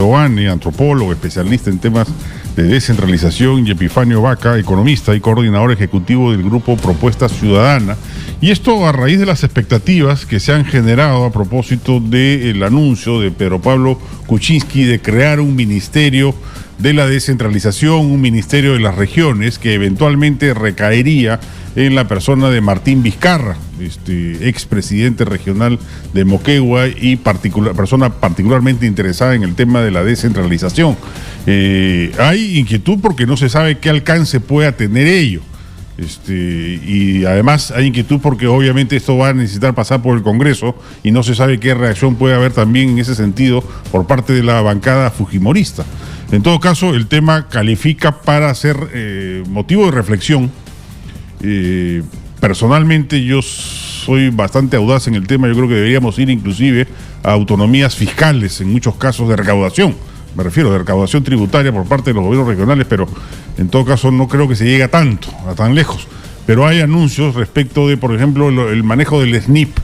Toane, antropólogo, especialista en temas de descentralización, y Epifanio Vaca, economista y coordinador ejecutivo del grupo Propuesta Ciudadana. Y esto a raíz de las expectativas que se han generado a propósito del anuncio de Pedro Pablo Kuczynski de crear un ministerio de la descentralización, un ministerio de las regiones que eventualmente recaería en la persona de Martín Vizcarra, expresidente regional de Moquegua y persona particularmente interesada en el tema de la descentralización. Hay inquietud porque no se sabe qué alcance pueda tener ello. Y además hay inquietud porque obviamente esto va a necesitar pasar por el Congreso y no se sabe qué reacción puede haber también en ese sentido por parte de la bancada fujimorista. En todo caso, el tema califica para ser motivo de reflexión. Personalmente yo soy bastante audaz en el tema. Yo creo que deberíamos ir inclusive a autonomías fiscales en muchos casos de recaudación. Me refiero de recaudación tributaria por parte de los gobiernos regionales, pero en todo caso no creo que se llegue a tan lejos. Pero hay anuncios respecto de, por ejemplo, el manejo del SNIP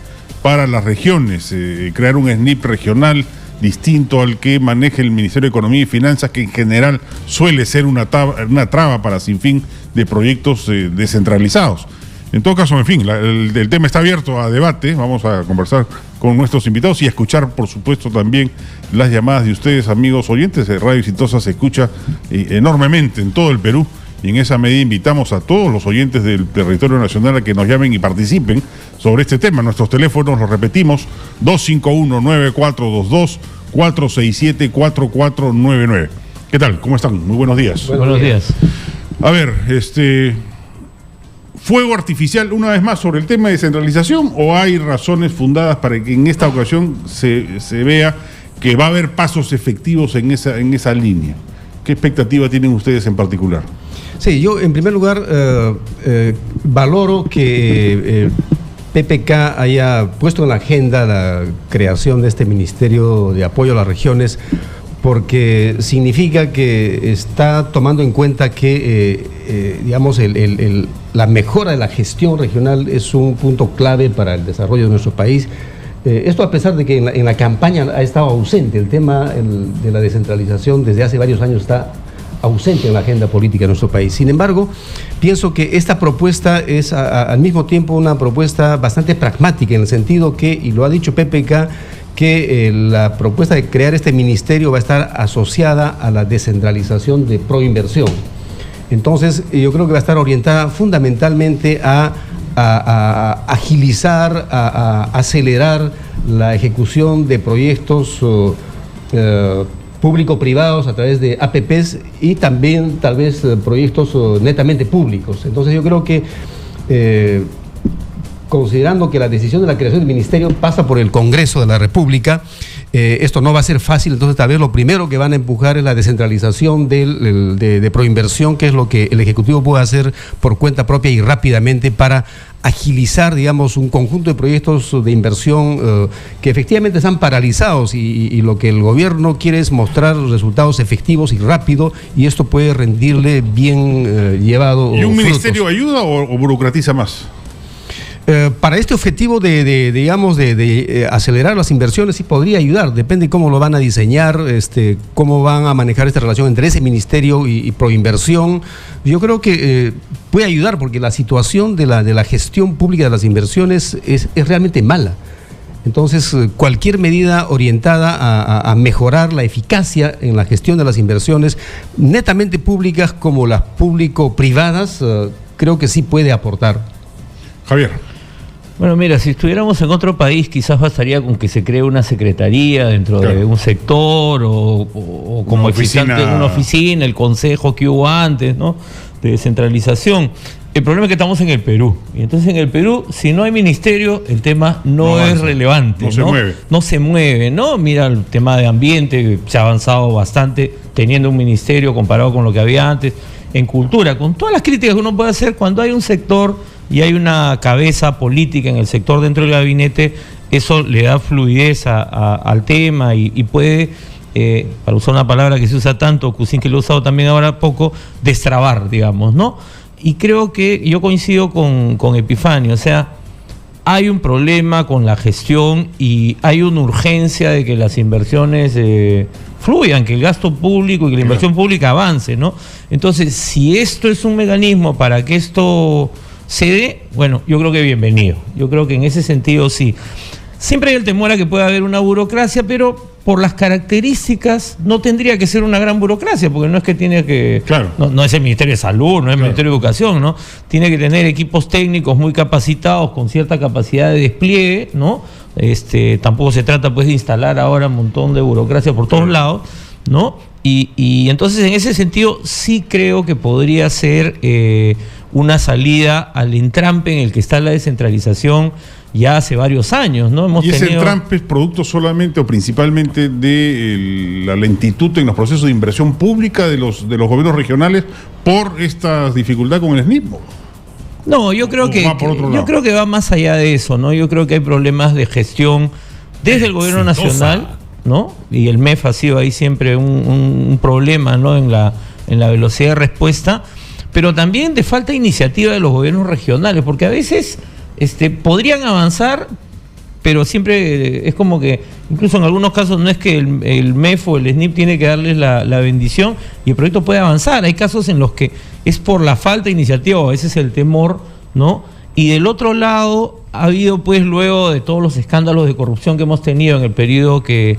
para las regiones, crear un SNIP regional distinto al que maneja el Ministerio de Economía y Finanzas, que en general suele ser una traba para sin fin de proyectos descentralizados. En todo caso, en fin, el tema está abierto a debate. Vamos a conversar con nuestros invitados y a escuchar, por supuesto, también las llamadas de ustedes, amigos oyentes. Radio Exitosa se escucha enormemente en todo el Perú, y en esa medida invitamos a todos los oyentes del territorio nacional a que nos llamen y participen sobre este tema. Nuestros teléfonos, los repetimos, 251-9422, 467-4499. ¿Qué tal? ¿Cómo están? Muy buenos días. Buenos días. A ver, ¿fuego artificial una vez más sobre el tema de descentralización, o hay razones fundadas para que en esta ocasión se vea que va a haber pasos efectivos en esa línea? ¿Qué expectativa tienen ustedes en particular? Sí, yo en primer lugar valoro que PPK haya puesto en la agenda la creación de este Ministerio de Apoyo a las Regiones, porque significa que está tomando en cuenta que, digamos, la mejora de la gestión regional es un punto clave para el desarrollo de nuestro país. Esto a pesar de que en la campaña ha estado ausente el tema de la descentralización. Desde hace varios años está ausente en la agenda política de nuestro país. Sin embargo, pienso que esta propuesta es al mismo tiempo una propuesta bastante pragmática, en el sentido que, y lo ha dicho PPK, que la propuesta de crear este ministerio va a estar asociada a la descentralización de proinversión. Entonces, yo creo que va a estar orientada fundamentalmente a agilizar, a acelerar la ejecución de proyectos público-privados a través de APPs y también tal vez proyectos netamente públicos. Entonces yo creo que considerando que la decisión de la creación del ministerio pasa por el Congreso de la República, esto no va a ser fácil. Entonces tal vez lo primero que van a empujar es la descentralización de proinversión, que es lo que el Ejecutivo puede hacer por cuenta propia y rápidamente para agilizar, digamos, un conjunto de proyectos de inversión que efectivamente están paralizados, y lo que el gobierno quiere es mostrar resultados efectivos y rápido, y esto puede rendirle bien llevado. ¿Y un ministerio ayuda o burocratiza más? Para este objetivo de acelerar las inversiones sí podría ayudar. Depende cómo lo van a diseñar, cómo van a manejar esta relación entre ese ministerio y proinversión. Yo creo que puede ayudar, porque la situación de la gestión pública de las inversiones es realmente mala. Entonces, cualquier medida orientada a mejorar la eficacia en la gestión de las inversiones, netamente públicas como las público-privadas, creo que sí puede aportar. Javier. Bueno, mira, si estuviéramos en otro país, quizás bastaría con que se cree una secretaría dentro de un sector o como existente una oficina, el consejo que hubo antes, ¿no?, de descentralización. El problema es que estamos en el Perú, y entonces en el Perú, si no hay ministerio, el tema no es relevante. No se mueve, ¿no? Mira, el tema de ambiente se ha avanzado bastante teniendo un ministerio comparado con lo que había antes. En cultura, con todas las críticas que uno puede hacer, cuando hay un sector y hay una cabeza política en el sector dentro del gabinete, eso le da fluidez al tema y puede, para usar una palabra que se usa tanto, Kuczynski lo ha usado también ahora poco, destrabar, digamos, ¿no? Y creo que yo coincido con Epifanio, o sea, hay un problema con la gestión y hay una urgencia de que las inversiones fluyan, que el gasto público y que la inversión pública avance, ¿no? Entonces, si esto es un mecanismo para que esto se dé, bueno, yo creo que bienvenido. Yo creo que en ese sentido sí. Siempre hay el temor a que pueda haber una burocracia, pero por las características no tendría que ser una gran burocracia, porque no es que tiene que... Claro. No es el Ministerio de Salud, no es el Ministerio de Educación, ¿no? Tiene que tener equipos técnicos muy capacitados, con cierta capacidad de despliegue, ¿no? Tampoco se trata pues de instalar ahora un montón de burocracia por todos lados, ¿no? Y entonces en ese sentido sí creo que podría ser una salida al entrampe en el que está la descentralización ya hace varios años, ¿no? ¿Y ese entrampe es producto solamente o principalmente de la lentitud en los procesos de inversión pública de los gobiernos regionales por esta dificultad con el SNIP? No, yo creo que va más allá de eso, ¿no? Yo creo que hay problemas de gestión desde el gobierno nacional, ¿no? Y el MEF ha sido ahí siempre un problema, ¿no? En la velocidad de respuesta, pero también de falta de iniciativa de los gobiernos regionales, porque a veces podrían avanzar, pero siempre es como que, incluso en algunos casos no es que el MEF o el SNIP tiene que darles la bendición y el proyecto puede avanzar. Hay casos en los que es por la falta de iniciativa, o ese es el temor, ¿no? Y del otro lado ha habido, pues, luego de todos los escándalos de corrupción que hemos tenido en el periodo que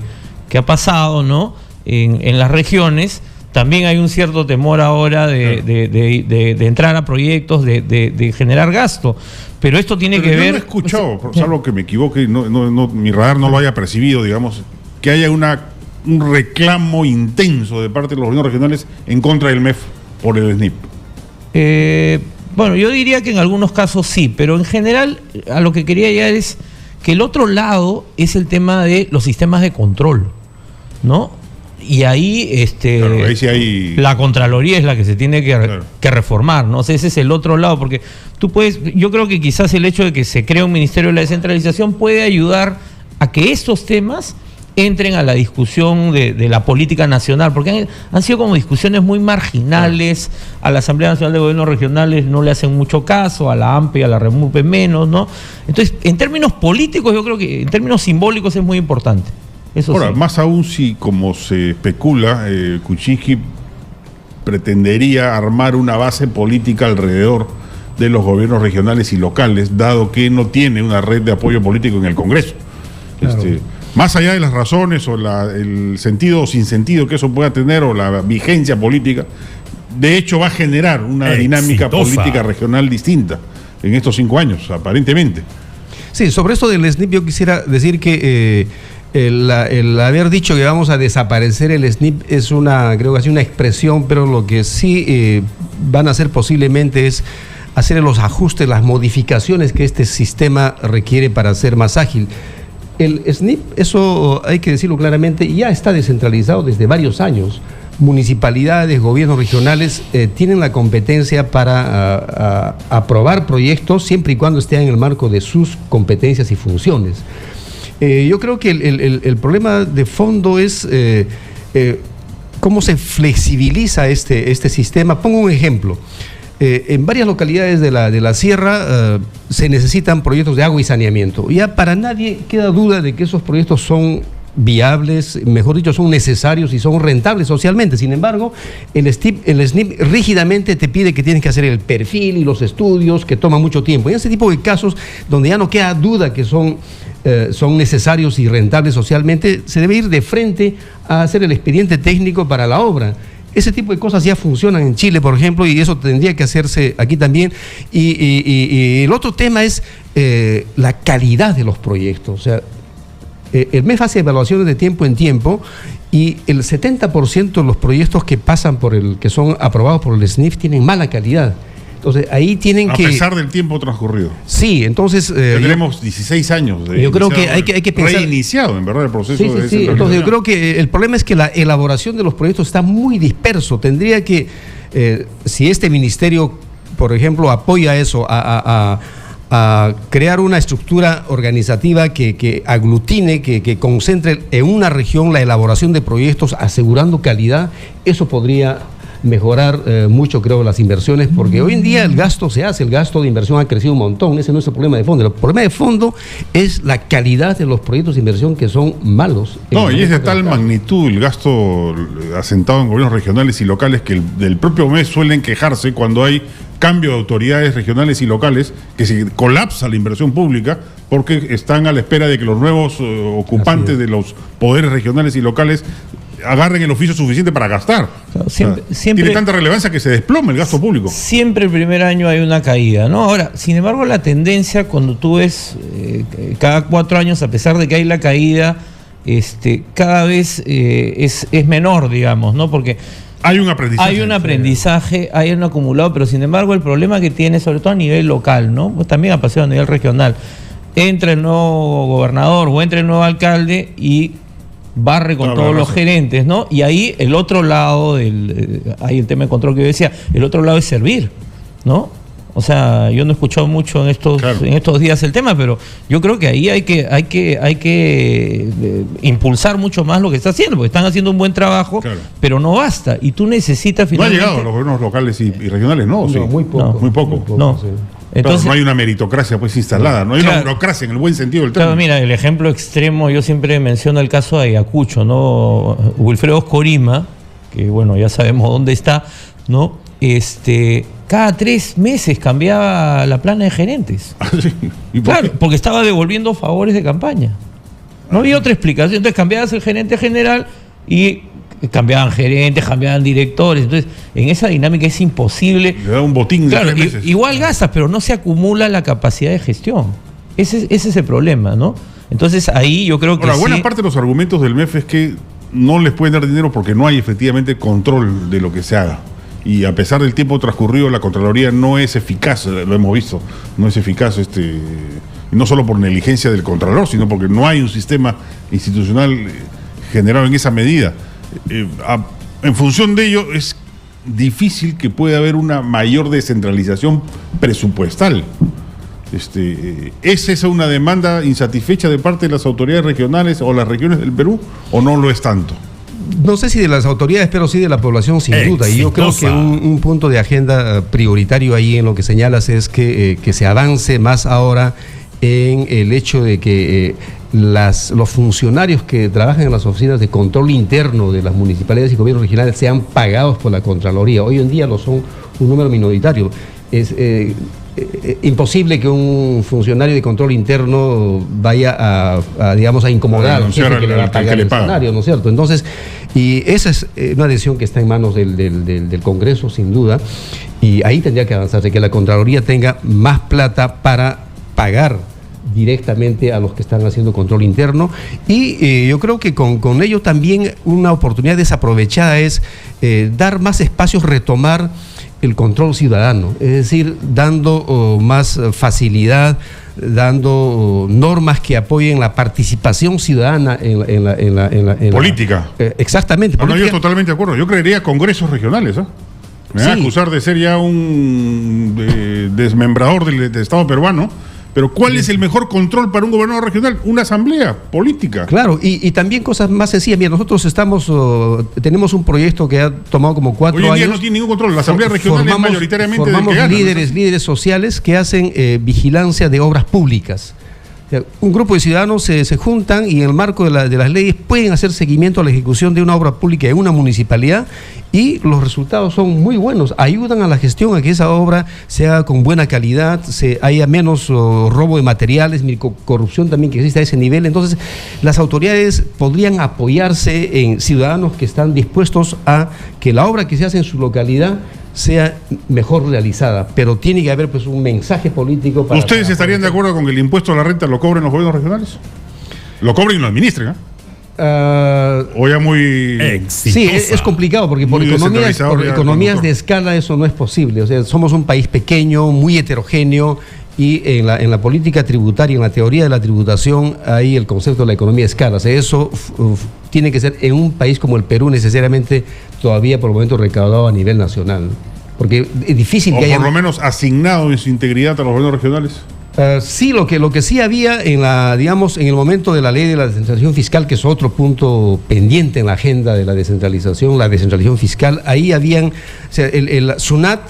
ha pasado, ¿no? En las regiones, también hay un cierto temor ahora de entrar a proyectos, de generar gasto. Pero esto tiene que ver... Yo no he escuchado, salvo que me equivoque, mi radar no lo haya percibido, digamos, que haya un reclamo intenso de parte de los gobiernos regionales en contra del MEF por el SNIP. Bueno, yo diría que en algunos casos sí, pero en general a lo que quería llegar es que el otro lado es el tema de los sistemas de control, ¿no? Y ahí, claro, ahí sí hay... la Contraloría es la que se tiene que reformar, ¿no? O sea, ese es el otro lado, porque yo creo que quizás el hecho de que se crea un Ministerio de la Descentralización puede ayudar a que estos temas entren a la discusión de la política nacional, porque han sido como discusiones muy marginales. A la Asamblea Nacional de Gobiernos Regionales no le hacen mucho caso, a la AMPE y a la REMUPE menos, ¿no? Entonces, en términos políticos, yo creo que en términos simbólicos es muy importante. Eso ahora, sí. Más aún si, como se especula, Kuczynski pretendería armar una base política alrededor de los gobiernos regionales y locales, dado que no tiene una red de apoyo político en el Congreso. Claro. Más allá de las razones o el sentido o sinsentido que eso pueda tener, o la vigencia política, de hecho va a generar una dinámica política regional distinta en estos 5 años, aparentemente. Sí, sobre esto del SNIP yo quisiera decir que el haber dicho que vamos a desaparecer el SNIP es creo que es una expresión, pero lo que sí van a hacer posiblemente es hacer los ajustes, las modificaciones que este sistema requiere para ser más ágil. El SNIP, eso hay que decirlo claramente, ya está descentralizado desde varios años. Municipalidades, gobiernos regionales tienen la competencia para aprobar proyectos siempre y cuando estén en el marco de sus competencias y funciones. Yo creo que el problema de fondo es cómo se flexibiliza este sistema. Pongo un ejemplo. En varias localidades de la sierra se necesitan proyectos de agua y saneamiento. Ya para nadie queda duda de que esos proyectos son viables, mejor dicho, son necesarios y son rentables socialmente. Sin embargo, el SNIP rígidamente te pide que tienes que hacer el perfil y los estudios, que toman mucho tiempo. Y en ese tipo de casos, donde ya no queda duda que son necesarios y rentables socialmente, se debe ir de frente a hacer el expediente técnico para la obra. Ese tipo de cosas ya funcionan en Chile, por ejemplo, y eso tendría que hacerse aquí también. Y el otro tema es la calidad de los proyectos. O sea, el MEF hace evaluaciones de tiempo en tiempo y el 70% de los proyectos que que son aprobados por el SNIP tienen mala calidad. Entonces, ahí tienen que... A pesar del tiempo transcurrido. Sí, entonces... Tendremos 16 años de... Yo creo que hay que pensar... Reiniciado, en verdad, el proceso de descentralización. Entonces, yo creo que el problema es que la elaboración de los proyectos está muy disperso. Tendría que... si este ministerio, por ejemplo, apoya eso, a crear una estructura organizativa que aglutine, que concentre en una región la elaboración de proyectos asegurando calidad, eso podría mejorar mucho, creo, las inversiones, porque hoy en día el gasto se hace, el gasto de inversión ha crecido un montón, ese no es el problema de fondo. El problema de fondo es la calidad de los proyectos de inversión que son malos. No, y es de tal magnitud el gasto asentado en gobiernos regionales y locales que del propio mes suelen quejarse cuando hay cambio de autoridades regionales y locales, que se colapsa la inversión pública porque están a la espera de que los nuevos ocupantes de los poderes regionales y locales agarren el oficio suficiente para gastar. Claro, siempre tiene tanta relevancia que se desploma el gasto público. Siempre el primer año hay una caída, ¿no? Ahora, sin embargo, la tendencia cuando tú ves cada 4 años, a pesar de que hay la caída, cada vez es menor, digamos, ¿no? Porque hay un aprendizaje. Hay un aprendizaje, hay un acumulado, pero sin embargo el problema que tiene, sobre todo a nivel local, ¿no? Pues también ha pasado a nivel regional. Entra el nuevo gobernador o entra el nuevo alcalde y barre con todos los gerentes, ¿no? Y ahí el otro lado, hay el tema de control que yo decía, el otro lado es servir, ¿no? O sea, yo no he escuchado mucho en estos días el tema, pero yo creo que ahí hay que impulsar mucho más lo que está haciendo, porque están haciendo un buen trabajo, pero no basta. Y tú necesitas finalmente... No ha llegado a los gobiernos locales y regionales, ¿no? Sí. Muy poco. Muy poco. No. Sí. Entonces, no hay una meritocracia pues instalada, no hay una burocracia en el buen sentido del término. Claro, mira, el ejemplo extremo, yo siempre menciono el caso de Ayacucho, ¿no? Wilfredo Oscorima, que bueno, ya sabemos dónde está, ¿no? Cada 3 meses cambiaba la plana de gerentes. ¿Sí? ¿Y por qué? Porque estaba devolviendo favores de campaña. No había otra explicación. Entonces cambiabas el gerente general y cambiaban gerentes, cambiaban directores. Entonces, en esa dinámica es imposible. Le da un botín de 3 meses. Igual gastas, pero no se acumula la capacidad de gestión. Ese es el problema, ¿no? Entonces, ahí yo creo que buena parte de los argumentos del MEF es que no les pueden dar dinero porque no hay efectivamente control de lo que se haga. Y a pesar del tiempo transcurrido, la Contraloría no es eficaz, lo hemos visto, no es eficaz, no solo por negligencia del Contralor, sino porque no hay un sistema institucional generado en esa medida. En función de ello, es difícil que pueda haber una mayor descentralización presupuestal. ¿Es esa una demanda insatisfecha de parte de las autoridades regionales o las regiones del Perú, o no lo es tanto? No sé si de las autoridades, pero sí de la población, sin duda. Y yo creo que un punto de agenda prioritario ahí en lo que señalas es que se avance más ahora en el hecho de que los funcionarios que trabajan en las oficinas de control interno de las municipalidades y gobiernos regionales sean pagados por la Contraloría. Hoy en día lo son un número minoritario. Es imposible que un funcionario de control interno vaya a incomodar al jefe que le va a pagar el salario, ¿no es cierto? Entonces, y esa es una decisión que está en manos del Congreso, sin duda, y ahí tendría que avanzarse, que la Contraloría tenga más plata para pagar directamente a los que están haciendo control interno. Y yo creo que con ello también una oportunidad desaprovechada es dar más espacios, retomar el control ciudadano, es decir, dando más facilidad, dando normas que apoyen la participación ciudadana en la política. Exactamente. Yo estoy totalmente de acuerdo. Yo creería congresos regionales. Me van a acusar de ser ya un desmembrador del Estado peruano. Pero ¿cuál es el mejor control para un gobernador regional? Una asamblea política. Claro, y también cosas más sencillas. Mira, nosotros tenemos un proyecto que ha tomado como 4 años. Hoy en día no tiene ningún control. La asamblea regional es mayoritariamente formamos del que gana, líderes sociales que hacen vigilancia de obras públicas. O sea, un grupo de ciudadanos se juntan y en el marco de las leyes pueden hacer seguimiento a la ejecución de una obra pública en una municipalidad y los resultados son muy buenos, ayudan a la gestión, a que esa obra sea con buena calidad, haya menos robo de materiales, corrupción también que existe a ese nivel. Entonces las autoridades podrían apoyarse en ciudadanos que están dispuestos a que la obra que se hace en su localidad sea mejor realizada, pero tiene que haber pues un mensaje político para... ¿Ustedes estarían de acuerdo con que el impuesto a la renta lo cobren los gobiernos regionales? Lo cobren y lo administren, o ya muy exitosa. Sí, es complicado porque por economías de escala eso no es posible. O sea, somos un país pequeño, muy heterogéneo, y en la política tributaria, en la teoría de la tributación, hay el concepto de la economía de escala. O sea, eso tiene que ser en un país como el Perú necesariamente todavía por el momento recaudado a nivel nacional. Porque es difícil que haya... por lo menos asignado en su integridad a los gobiernos regionales. Sí, lo que sí había en en el momento de la ley de la descentralización fiscal, que es otro punto pendiente en la agenda de la descentralización fiscal, ahí habían, o sea, el SUNAT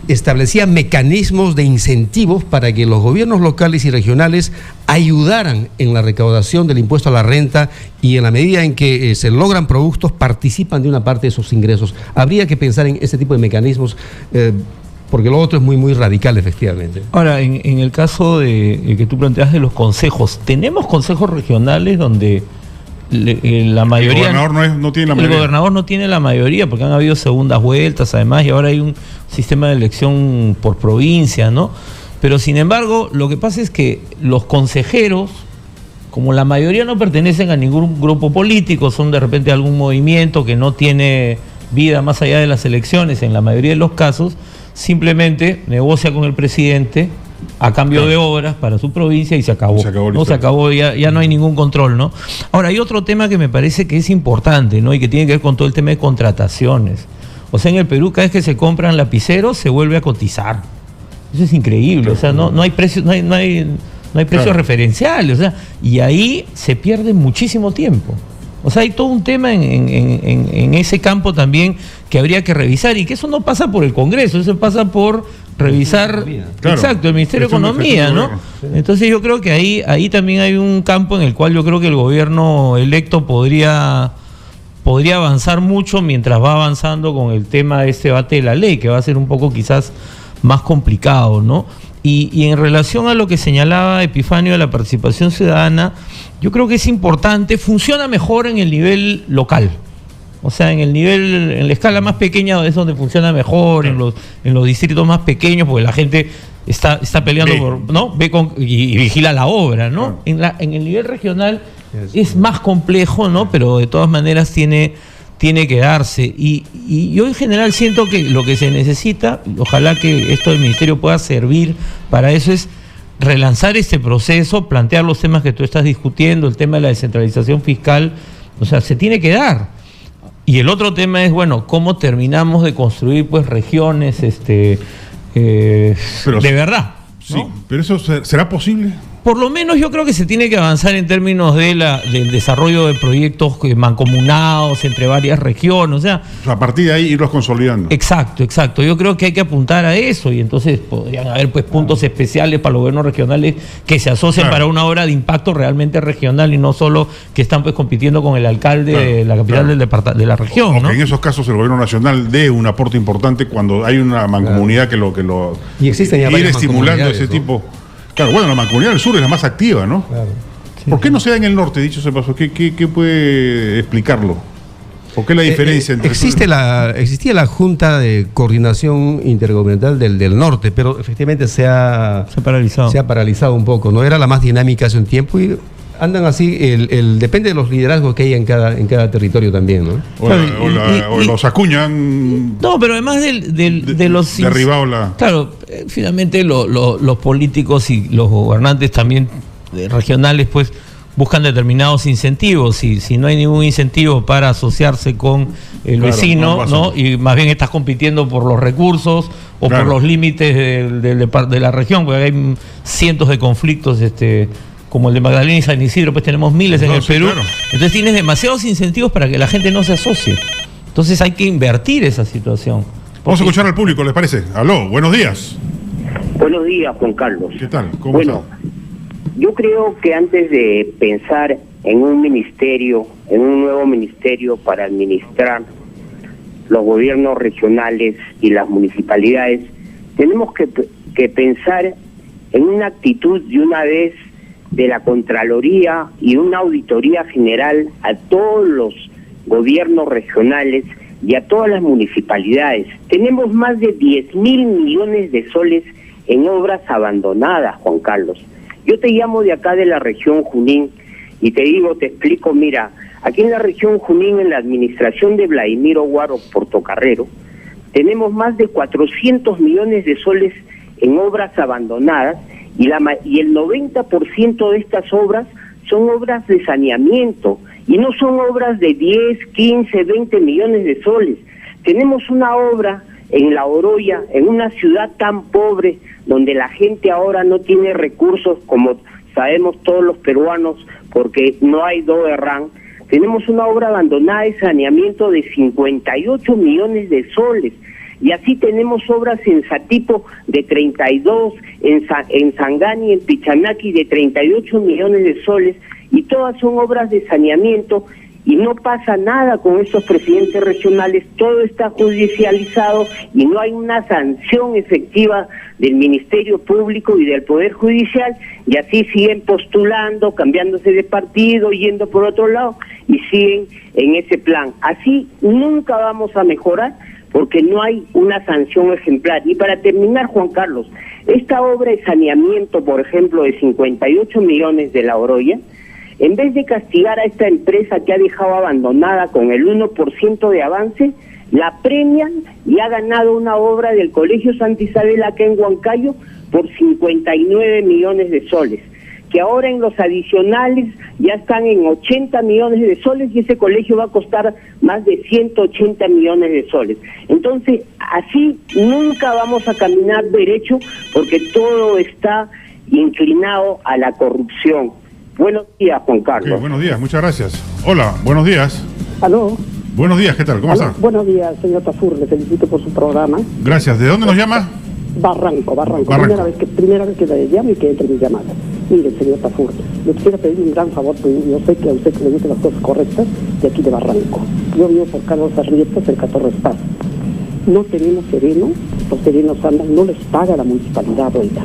establecía mecanismos de incentivos para que los gobiernos locales y regionales ayudaran en la recaudación del impuesto a la renta, y en la medida en que se logran productos, participan de una parte de esos ingresos. Habría que pensar en ese tipo de mecanismos, porque lo otro es muy radical, efectivamente. Ahora, en el caso de que tú planteas de los consejos, ¿tenemos consejos regionales donde la mayoría... El gobernador no tiene la mayoría. El gobernador no tiene la mayoría, porque han habido segundas vueltas, además, y ahora hay un sistema de elección por provincia, ¿no? Pero, sin embargo, lo que pasa es que los consejeros, como la mayoría no pertenecen a ningún grupo político, son de repente algún movimiento que no tiene vida más allá de las elecciones, en la mayoría de los casos, simplemente negocia con el presidente a cambio de obras para su provincia y se acabó. Se acabó, ya no hay ningún control, ¿no? Ahora, hay otro tema que me parece que es importante, ¿no? Y que tiene que ver con todo el tema de contrataciones. O sea, en el Perú, cada vez que se compran lapiceros, se vuelve a cotizar. Eso es increíble. O sea, no hay precios, no hay precios referenciales. O sea, y ahí se pierde muchísimo tiempo. O sea, hay todo un tema en ese campo también que habría que revisar, y que eso no pasa por el Congreso, eso pasa por revisar, exacto, el Ministerio de Economía, ¿no? Entonces yo creo que ahí también hay un campo en el cual yo creo que el gobierno electo podría avanzar mucho mientras va avanzando con el tema de este debate de la ley, que va a ser un poco quizás más complicado, ¿no? Y en relación a lo que señalaba Epifanio de la participación ciudadana, yo creo que es importante, funciona mejor en el nivel local. O sea, en la escala más pequeña es donde funciona mejor, en los distritos más pequeños, porque la gente está peleando y vigila la obra, ¿no? En el nivel regional es más complejo, ¿no? Pero de todas maneras tiene que darse. Y yo en general siento que lo que se necesita, ojalá que esto del ministerio pueda servir para eso, es relanzar este proceso, plantear los temas que tú estás discutiendo, el tema de la descentralización fiscal, o sea, se tiene que dar. Y el otro tema es, bueno, cómo terminamos de construir pues regiones de verdad, ¿no? Sí, pero eso ¿será posible? Por lo menos yo creo que se tiene que avanzar en términos del desarrollo de proyectos mancomunados entre varias regiones, o sea, a partir de ahí irlos consolidando. Exacto. Yo creo que hay que apuntar a eso, y entonces podrían haber pues puntos especiales para los gobiernos regionales que se asocien para una obra de impacto realmente regional, y no solo que están pues compitiendo con el alcalde de la capital de la región, ¿no? En esos casos el gobierno nacional dé un aporte importante cuando hay una mancomunidad que lo y existen ya ir estimulando ese tipo. Claro, bueno, la mancomunidad del sur es la más activa, ¿no? Claro. Sí, ¿por qué no se da en el norte, dicho ese paso? ¿Qué puede explicarlo? ¿Por qué la diferencia entre... Existía la Junta de Coordinación Intergubernamental del Norte, pero efectivamente se ha paralizado un poco, ¿no? Era la más dinámica hace un tiempo, y andan así, depende de los liderazgos que hay en cada territorio también, ¿no? O los acuñan. No, pero además de los... Derribado la... Claro, finalmente los políticos y los gobernantes también regionales pues buscan determinados incentivos. Si no hay ningún incentivo para asociarse con el vecino, ¿no? Y más bien estás compitiendo por los recursos o por los límites de la región, porque hay cientos de conflictos como el de Magdalena y San Isidro, pues tenemos miles en el Perú. Claro. Entonces tienes demasiados incentivos para que la gente no se asocie. Entonces hay que invertir esa situación. Vamos a escuchar al público, ¿les parece? Aló, buenos días. Buenos días, Juan Carlos. ¿Qué tal? ¿Cómo está? Yo creo que antes de pensar en un nuevo ministerio para administrar los gobiernos regionales y las municipalidades, tenemos que pensar en una actitud de una vez de la Contraloría y una auditoría general a todos los gobiernos regionales y a todas las municipalidades. Tenemos más de 10.000 millones de soles en obras abandonadas, Juan Carlos. Yo te llamo de acá de la región Junín y te explico, mira, aquí en la región Junín, en la administración de Vladimiro Guaro Portocarrero, tenemos más de 400 millones de soles en obras abandonadas, y el 90% de estas obras son obras de saneamiento, y no son obras de 10, 15, 20 millones de soles. Tenemos una obra en La Oroya, en una ciudad tan pobre, donde la gente ahora no tiene recursos, como sabemos todos los peruanos, porque no hay DOERRAN, tenemos una obra abandonada de saneamiento de 58 millones de soles, y así tenemos obras en Satipo de 32, en Sangani, en Pichanaki de 38 millones de soles, y todas son obras de saneamiento, y no pasa nada con estos presidentes regionales, todo está judicializado y no hay una sanción efectiva del Ministerio Público y del Poder Judicial, y así siguen postulando, cambiándose de partido, yendo por otro lado, y siguen en ese plan. Así nunca vamos a mejorar, porque no hay una sanción ejemplar. Y para terminar, Juan Carlos, esta obra de saneamiento, por ejemplo, de 58 millones de La Oroya, en vez de castigar a esta empresa que ha dejado abandonada con el 1% de avance, la premian y ha ganado una obra del Colegio Santa Isabel acá en Huancayo por 59 millones de soles, que ahora en los adicionales ya están en 80 millones de soles, y ese colegio va a costar más de 180 millones de soles. Entonces, así nunca vamos a caminar derecho, porque todo está inclinado a la corrupción. Buenos días, Juan Carlos. Okay, buenos días, muchas gracias. Hola, buenos días. ¿Aló? Buenos días, ¿qué tal? ¿Cómo está? Buenos días, señor Tafur, le felicito por su programa. Gracias. ¿De dónde nos llama? Barranco. Primera vez que le llamo y que entre mi llamada. Mire, señor Tafur, le quisiera pedir un gran favor, porque yo sé que a usted le gustan las cosas correctas, de aquí de Barranco. Yo vivo por Carlos Arrieta, cerca de Torres Paz. No tenemos sereno, los serenos andan, no les paga la municipalidad, oiga.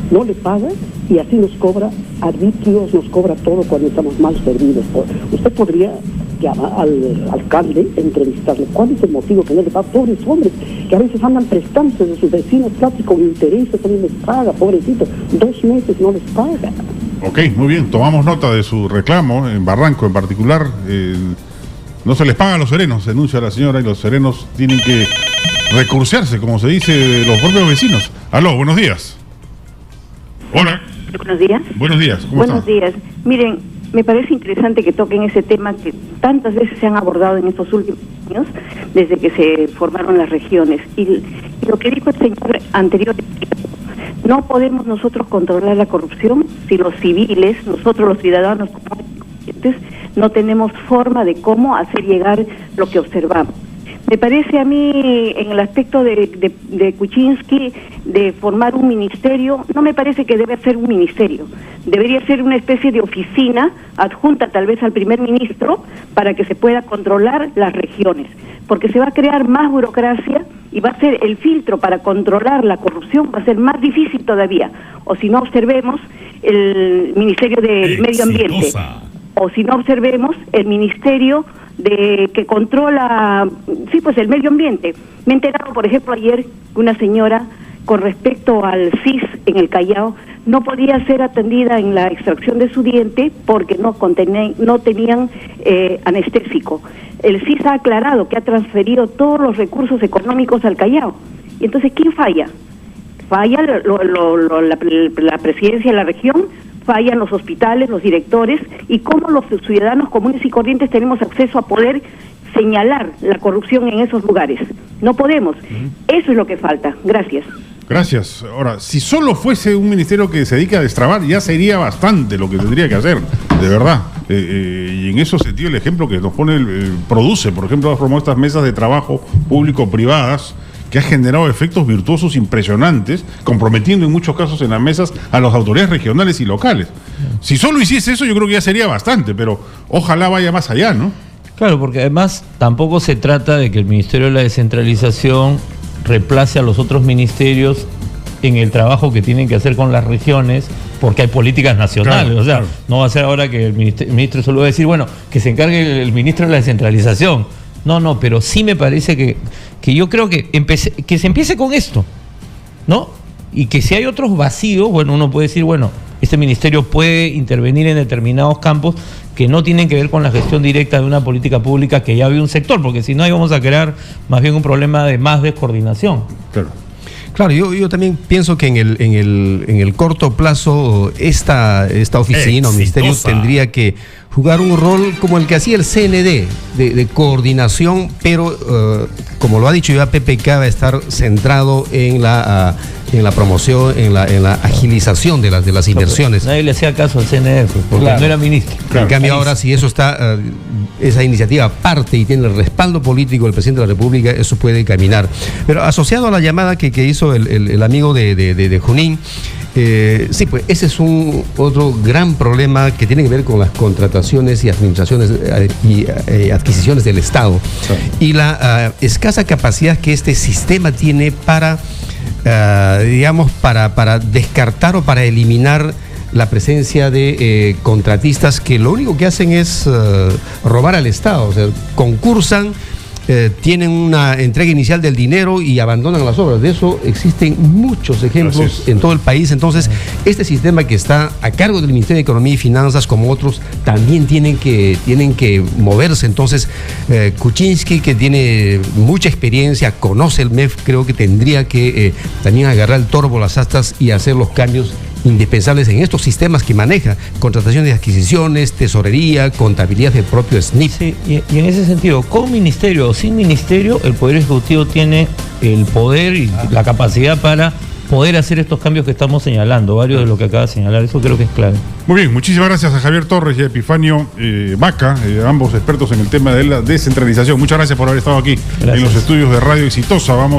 No le paga, y así nos cobra arbitrios, nos cobra todo cuando estamos mal servidos. Usted podría llamar al alcalde, entrevistarle. ¿Cuál es el motivo que no le paga? Pobres hombres, que a veces andan prestándose de sus vecinos plata y con intereses también les paga, pobrecitos. 2 meses no les paga. Ok, muy bien, tomamos nota de su reclamo. En Barranco en particular, no se les paga a los serenos, denuncia la señora, y los serenos tienen que recursearse, como se dice, de los propios vecinos. Aló, buenos días. Hola. Buenos días. Buenos días, ¿cómo Buenos días. Miren, me parece interesante que toquen ese tema que tantas veces se han abordado en estos últimos años, desde que se formaron las regiones. Y lo que dijo el señor anterior, no podemos nosotros controlar la corrupción si los civiles, nosotros los ciudadanos, no tenemos forma de cómo hacer llegar lo que observamos. Me parece a mí, en el aspecto de Kuczynski, de formar un ministerio, no me parece que debe ser un ministerio. Debería ser una especie de oficina adjunta tal vez al primer ministro, para que se pueda controlar las regiones. Porque se va a crear más burocracia y va a ser el filtro para controlar la corrupción, va a ser más difícil todavía. O si no, observemos el Ministerio del Medio Ambiente. O si no, observemos el Ministerio que controla, sí, pues el medio ambiente. Me he enterado, por ejemplo, ayer que una señora, con respecto al CIS en el Callao, no podía ser atendida en la extracción de su diente porque no tenían anestésico. El CIS ha aclarado que ha transferido todos los recursos económicos al Callao. Y entonces, ¿quién falla? Falla la presidencia de la región, fallan los hospitales, los directores, y cómo los ciudadanos comunes y corrientes tenemos acceso a poder señalar la corrupción en esos lugares. No podemos. Eso es lo que falta. Gracias. Gracias. Ahora, si solo fuese un ministerio que se dedica a destrabar, ya sería bastante lo que tendría que hacer, de verdad. Y en eso sentido, el ejemplo que nos pone Produce, por ejemplo, ha formado estas mesas de trabajo público-privadas, que ha generado efectos virtuosos impresionantes, comprometiendo en muchos casos en las mesas a las autoridades regionales y locales. Si solo hiciese eso, yo creo que ya sería bastante, pero ojalá vaya más allá, ¿no? Claro, porque además tampoco se trata de que el Ministerio de la Descentralización reemplace a los otros ministerios en el trabajo que tienen que hacer con las regiones, porque hay políticas nacionales. Claro, o sea, claro. No va a ser ahora que el ministro solo va a decir, bueno, que se encargue el ministro de la Descentralización. No, pero sí me parece que yo creo que se empiece con esto, ¿no? Y que si hay otros vacíos, bueno, uno puede decir, bueno, este ministerio puede intervenir en determinados campos que no tienen que ver con la gestión directa de una política pública que ya había un sector, porque si no ahí vamos a crear más bien un problema de más descoordinación. Claro, yo también pienso que en el corto plazo esta oficina o ministerio tendría que jugar un rol como el que hacía el CND, de coordinación, pero como lo ha dicho ya PPK, va a estar centrado en la promoción, en la agilización de las inversiones. Nadie le hacía caso al CNE, porque no era ministro. En cambio ahora, si eso está, esa iniciativa parte y tiene el respaldo político del presidente de la República, eso puede caminar. Pero asociado a la llamada que hizo el amigo de Junín, sí, pues ese es otro gran problema que tiene que ver con las contrataciones y administraciones y adquisiciones del Estado, y la escasa capacidad que este sistema tiene para descartar o para eliminar la presencia de contratistas que lo único que hacen es robar al Estado. O sea, concursan, tienen una entrega inicial del dinero y abandonan las obras. De eso existen muchos ejemplos en todo el país. Entonces, este sistema que está a cargo del Ministerio de Economía y Finanzas, como otros, también tienen que moverse. Entonces, Kuczynski, que tiene mucha experiencia, conoce el MEF, creo que tendría que también agarrar el toro por las astas y hacer los cambios indispensables en estos sistemas que maneja: contrataciones y adquisiciones, tesorería, contabilidad del propio SNIP. Sí, y en ese sentido, con ministerio o sin ministerio, el Poder Ejecutivo tiene el poder y la capacidad para poder hacer estos cambios que estamos señalando, varios de lo que acaba de señalar. Eso creo que es clave. Muy bien, muchísimas gracias a Javier Torres y a Epifanio Vaca, ambos expertos en el tema de la descentralización. Muchas gracias por haber estado aquí en los estudios de Radio Exitosa. Vamos